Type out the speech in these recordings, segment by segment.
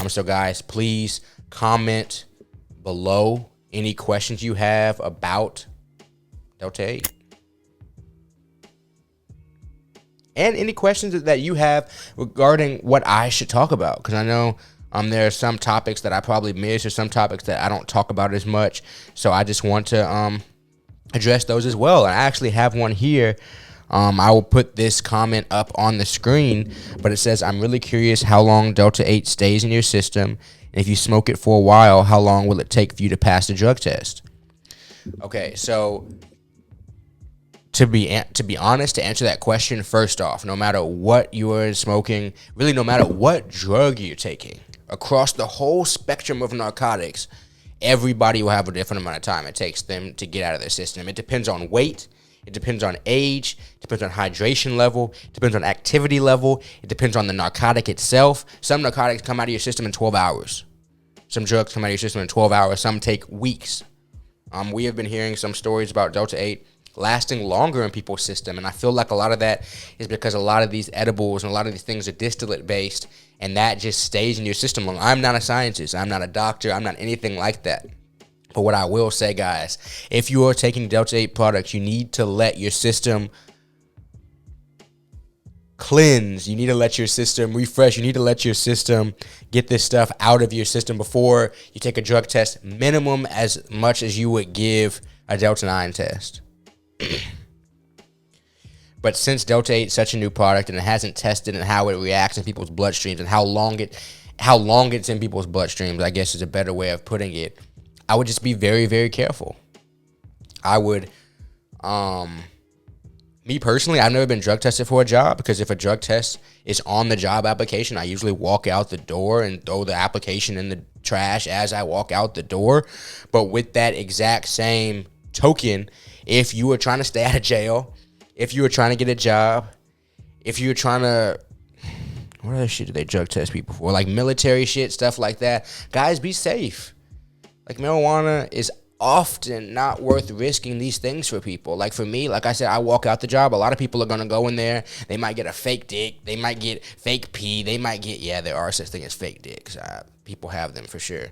So guys, please comment below any questions you have about Delta-8. And any questions that you have regarding what I should talk about. Because I know there are some topics that I probably miss or some topics that I don't talk about as much. So I just want to address those as well. And I actually have one here. I will put this comment up on the screen. But it says, I'm really curious how long Delta-8 stays in your system. And if you smoke it for a while, how long will it take for you to pass the drug test? Okay, so to be honest, to answer that question, first off, no matter what you are smoking, really no matter what drug you're taking, across the whole spectrum of narcotics, everybody will have a different amount of time it takes them to get out of their system. It depends on weight, it depends on age, it depends on hydration level, it depends on activity level, it depends on the narcotic itself. Some narcotics come out of your system in 12 hours. Some drugs come out of your system in 12 hours. Some take weeks. We have been hearing some stories about Delta-8 lasting longer in people's system, and I feel like a lot of that is because a lot of these edibles and a lot of these things are distillate based, and that just stays in your system long. I'm not a scientist, I'm not a doctor, I'm not anything like that. But what I will say, guys, if you are taking Delta-8 products, you need to let your system cleanse. You need to let your system refresh. You need to let your system get this stuff out of your system before you take a drug test, minimum as much as you would give a Delta-9 test. But since Delta-8 is such a new product and it hasn't tested and how it reacts in people's bloodstreams and how long it's in people's bloodstreams, I guess is a better way of putting it, I would just be very, very careful. I would, me personally, I've never been drug tested for a job, because if a drug test is on the job application, I usually walk out the door and throw the application in the trash as I walk out the door. But with that exact same token, if you were trying to stay out of jail, if you were trying to get a job, if you were trying to, what other shit do they drug test people for? Like military shit, stuff like that. Guys, be safe. Like, marijuana is often not worth risking these things for people. Like for me, like I said, I walk out the job. A lot of people are going to go in there. They might get a fake dick. They might get fake pee. They might get, yeah, there are such things as fake dicks. People have them for sure.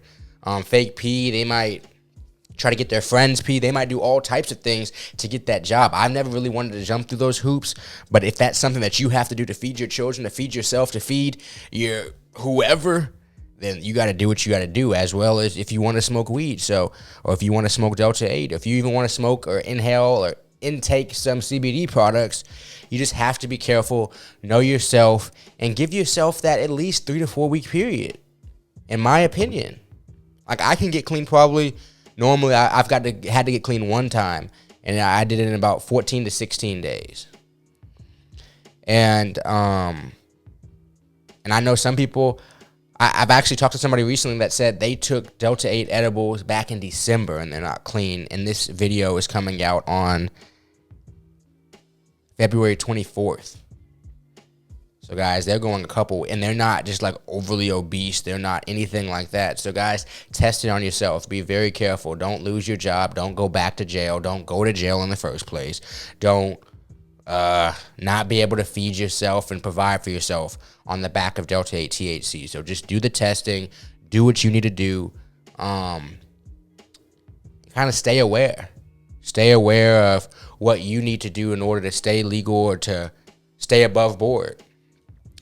Fake pee. They might try to get their friends pee. They might do all types of things to get that job. I've never really wanted to jump through those hoops, but if that's something that you have to do to feed your children, to feed yourself, to feed your whoever, then you got to do what you got to do, as well as if you want to smoke weed. So, or if you want to smoke Delta-8, if you even want to smoke or inhale or intake some CBD products, you just have to be careful, know yourself, and give yourself that at least 3 to 4 week period, in my opinion. Like, I can get clean probably. Normally, I've had to get clean one time, and I did it in about 14 to 16 days. And I know some people, I've actually talked to somebody recently that said they took Delta-8 edibles back in December, and they're not clean. And this video is coming out on February 24th. So guys, they're going a couple, and they're not just like overly obese. They're not anything like that. So guys, test it on yourself. Be very careful. Don't lose your job. Don't go back to jail. Don't go to jail in the first place. Don't not be able to feed yourself and provide for yourself on the back of Delta-8 THC. So just do the testing. Do what you need to do. Kind of stay aware. Stay aware of what you need to do in order to stay legal or to stay above board.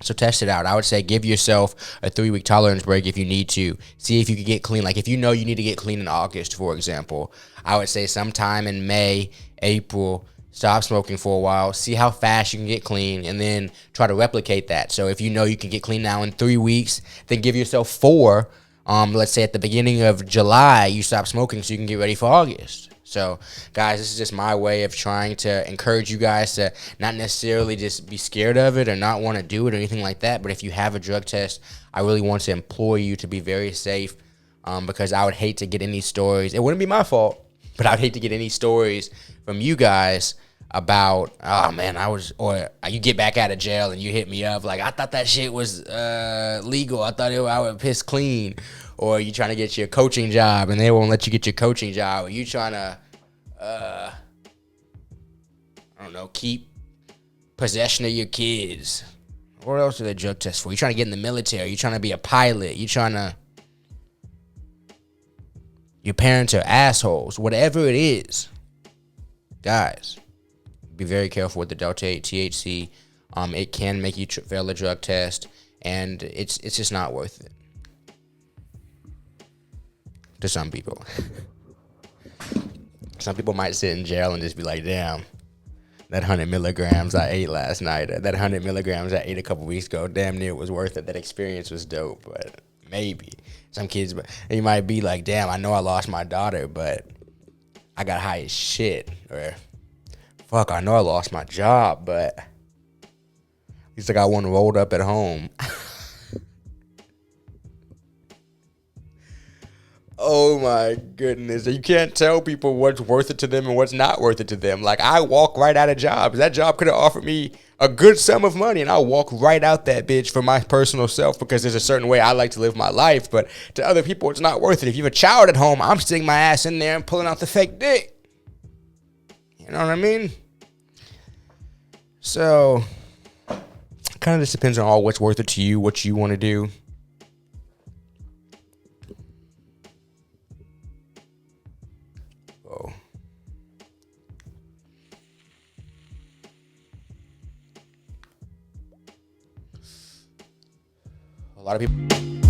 So test it out. I would say give yourself a 3-week tolerance break if you need to. See if you can get clean. Like if you know you need to get clean in August, for example, I would say sometime in May, April, stop smoking for a while. See how fast you can get clean, and then try to replicate that. So if you know you can get clean now in 3 weeks, then give yourself 4. Let's say at the beginning of July, you stop smoking so you can get ready for August. So, guys, this is just my way of trying to encourage you guys to not necessarily just be scared of it or not want to do it or anything like that. But if you have a drug test, I really want to implore you to be very safe, because I would hate to get any stories. It wouldn't be my fault, but I'd hate to get any stories from you guys about, oh, man, or you get back out of jail and you hit me up like, I thought that shit was legal. I thought I would piss clean. Or you trying to get your coaching job and they won't let you get your coaching job. Or you trying to, I don't know, keep possession of your kids. What else do they drug test for? You trying to get in the military? You trying to be a pilot? You trying to? Your parents are assholes. Whatever it is, guys, be very careful with the Delta-8 THC. It can make you fail a drug test, and it's just not worth it to some people. Some people might sit in jail and just be like, damn, that 100 milligrams I ate last night, that 100 milligrams I ate a couple weeks ago, damn near was worth it. That experience was dope, but maybe. Some kids, you might be like, damn, I know I lost my daughter, but I got high as shit. Or, fuck, I know I lost my job, but at least I got one rolled up at home. Oh my goodness. You can't tell people what's worth it to them and what's not worth it to them. Like, I walk right out of jobs. That job could have offered me a good sum of money, and I'll walk right out that bitch for my personal self because there's a certain way I like to live my life. But to other people, it's not worth it. If you have a child at home, I'm sticking my ass in there and pulling out the fake dick. You know what I mean? So, it kind of just depends on all what's worth it to you, what you want to do. A lot of people